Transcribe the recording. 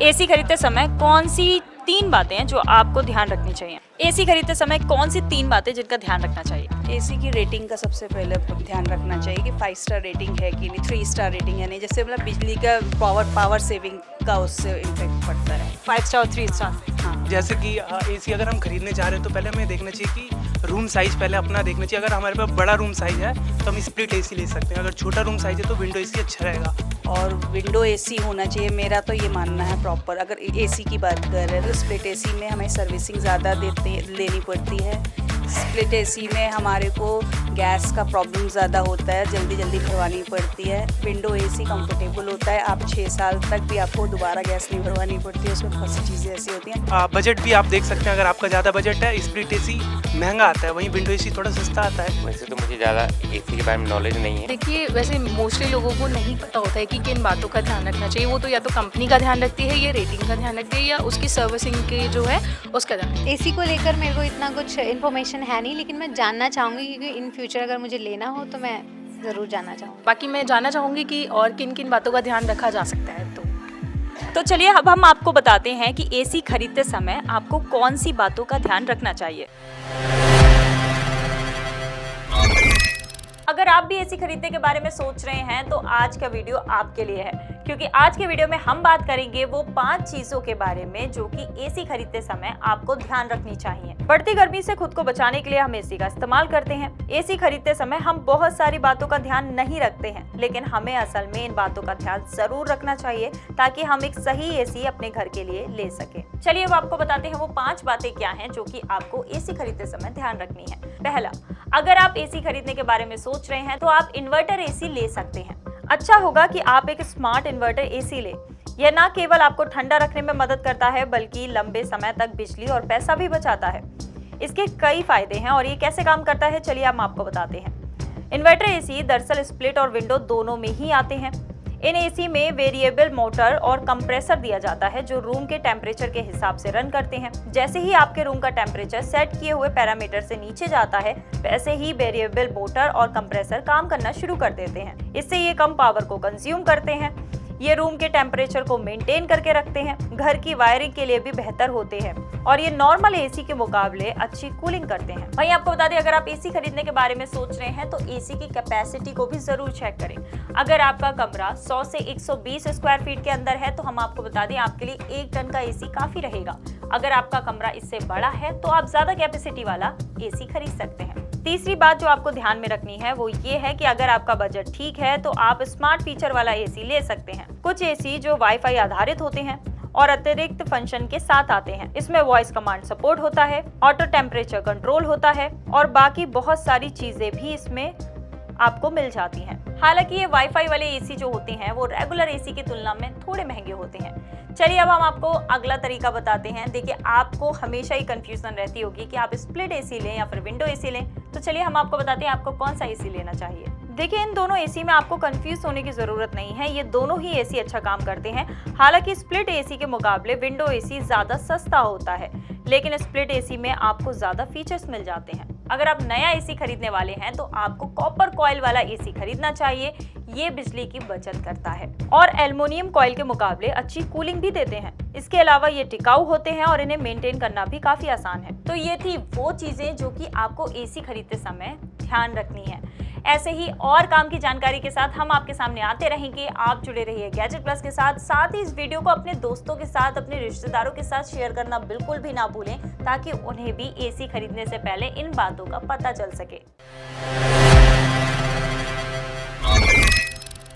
AC खरीदते समय कौन सी 3 बातें हैं जो आपको ध्यान रखनी चाहिए? एसी खरीदते समय कौन सी 3 बातें जिनका ध्यान रखना चाहिए? एसी की रेटिंग का सबसे पहले ध्यान रखना चाहिए कि 5 स्टार रेटिंग है कि नहीं, 3 स्टार रेटिंग है नहीं, जैसे मतलब बिजली का पावर सेविंग का उससे इम्पैक्ट पड़ता है। 5 स्टार और 3 स्टार। हाँ, जैसे कि एसी अगर हम खरीदने जा रहे हैं तो पहले हमें देखना चाहिए कि रूम साइज़ पहले अपना देखना चाहिए। अगर हमारे पास बड़ा रूम साइज़ है तो हम स्प्लिट एसी ले सकते हैं, अगर छोटा रूम साइज़ है तो विंडो एसी अच्छा रहेगा। और विंडो एसी होना चाहिए, मेरा तो ये मानना है प्रॉपर। अगर एसी की बात कर रहे हैं तो स्प्लिट एसी में हमें सर्विसिंग ज़्यादा लेनी पड़ती है। स्प्लिट एसी में हमारे को गैस का प्रॉब्लम ज़्यादा होता है, जल्दी भरवानी पड़ती है। विंडो एसी कंफर्टेबल होता है, आप 6 साल तक भी आपको दोबारा गैस नहीं भरवानी पड़ती है, उसमें बहुत सी चीज़ें ऐसी होती हैं। बजट भी आप देख सकते हैं, अगर आपका ज़्यादा बजट है स्प्लिट एसी महंगा आता है, वहीं विंडो एसी थोड़ा सस्ता आता है। वैसे तो मुझे ज़्यादा एसी के बारे में नॉलेज नहीं है। देखिए, वैसे मोस्टली लोगों को नहीं पता होता है कि किन बातों का ध्यान रखना चाहिए। वो तो या तो कंपनी का ध्यान रखती है, या रेटिंग का ध्यान रखती है, या उसकी सर्विसिंग के जो है उसका ध्यान। एसी को लेकर मेरे को इतना कुछ इन्फॉर्मेशन है नहीं, लेकिन मैं जानना चाहूँगी क्योंकि इन फ्यूचर अगर मुझे लेना हो तो मैं ज़रूर जानना चाहूँगी। बाकी मैं जानना चाहूँगी कि और किन किन बातों का ध्यान रखा जा सकता है। तो चलिए अब हम आपको बताते हैं कि एसी खरीदते समय आपको कौन सी बातों का ध्यान रखना चाहिए। अगर आप भी एसी खरीदने के बारे में सोच रहे हैं तो आज का वीडियो आपके लिए है, क्योंकि आज के वीडियो में हम बात करेंगे वो 5 चीजों के बारे में जो कि एसी खरीदते समय आपको ध्यान रखनी चाहिए। बढ़ती गर्मी से खुद को बचाने के लिए हम एसी का इस्तेमाल करते हैं। एसी खरीदते समय हम बहुत सारी बातों का ध्यान नहीं रखते हैं, लेकिन हमें असल में इन बातों का ध्यान जरूर रखना चाहिए ताकि हम एक सही एसी अपने घर के लिए ले सके। चलिए अब आपको बताते हैं वो 5 बातें क्या हैं जो कि आपको एसी खरीदते समय ध्यान रखनी है। पहला, अगर आप एसी खरीदने के बारे में सोच रहे हैं तो आप इन्वर्टर एसी ले सकते हैं। अच्छा होगा कि आप एक स्मार्ट इन्वर्टर एसी लें। यह न केवल आपको ठंडा रखने में मदद करता है बल्कि लंबे समय तक बिजली और पैसा भी बचाता है। इसके कई फायदे हैं और ये कैसे काम करता है चलिए हम आपको बताते हैं। इन्वर्टर एसी दरअसल स्प्लिट और विंडो दोनों में ही आते हैं। इन एसी में वेरिएबल मोटर और कंप्रेसर दिया जाता है जो रूम के टेम्परेचर के हिसाब से रन करते हैं। जैसे ही आपके रूम का टेम्परेचर सेट किए हुए पैरामीटर से नीचे जाता है, वैसे ही वेरिएबल मोटर और कंप्रेसर काम करना शुरू कर देते हैं। इससे ये कम पावर को कंज्यूम करते हैं। ये रूम के टेम्परेचर को मेंटेन करके रखते हैं, घर की वायरिंग के लिए भी बेहतर होते हैं और ये नॉर्मल एसी के मुकाबले अच्छी कूलिंग करते हैं। वहीं आपको बता दें, अगर आप एसी खरीदने के बारे में सोच रहे हैं तो एसी की कैपेसिटी को भी जरूर चेक करें। अगर आपका कमरा 100 से 120 स्क्वायर फीट के अंदर है तो हम आपको बता दें आपके लिए 1 टन का एसी काफी रहेगा। अगर आपका कमरा इससे बड़ा है तो आप ज्यादा कैपेसिटी वाला एसी खरीद सकते हैं। तीसरी बात जो आपको ध्यान में रखनी है वो ये है कि अगर आपका बजट ठीक है तो आप स्मार्ट फीचर वाला एसी ले सकते हैं। कुछ एसी जो वाईफाई आधारित होते हैं और अतिरिक्त फंक्शन के साथ आते हैं। इसमें वॉइस कमांड सपोर्ट होता है, ऑटो टेम्परेचर कंट्रोल होता है और बाकी बहुत सारी चीजें भी इसमें आपको मिल जाती हैं। हालांकि ये वाईफाई वाले एसी जो होते हैं वो रेगुलर एसी की तुलना में थोड़े महंगे होते हैं। चलिए अब हम आपको अगला तरीका बताते हैं। देखिए, आपको हमेशा ही कंफ्यूजन रहती होगी कि आप स्प्लिट एसी लें या फिर विंडो एसी लें, तो चलिए हम आपको बताते हैं आपको कौन सा एसी लेना चाहिए। देखिए, इन दोनों एसी में आपको कंफ्यूज होने की जरूरत नहीं है, ये दोनों ही एसी अच्छा काम करते हैं। हालांकि स्प्लिट एसी के मुकाबले विंडो एसी ज्यादा सस्ता होता है, लेकिन स्प्लिट एसी में आपको ज्यादा फीचर्स मिल जाते हैं। अगर आप नया एसी खरीदने वाले हैं तो आपको कॉपर कॉइल वाला एसी खरीदना चाहिए। ये बिजली की बचत करता है और एल्युमिनियम कॉइल के मुकाबले अच्छी कूलिंग भी देते हैं। इसके अलावा ये टिकाऊ होते हैं और इन्हें मेंटेन करना भी काफी आसान है। तो ये थी वो चीजें जो कि आपको एसी खरीदते समय ध्यान रखनी है। ऐसे ही और काम की जानकारी के साथ हम आपके सामने आते रहेंगे। आप जुड़े रहिए गैजेट प्लस के साथ। साथ ही इस वीडियो को अपने दोस्तों के साथ, अपने रिश्तेदारों के साथ शेयर करना बिल्कुल भी ना भूलें ताकि उन्हें भी एसी खरीदने से पहले इन बातों का पता चल सके।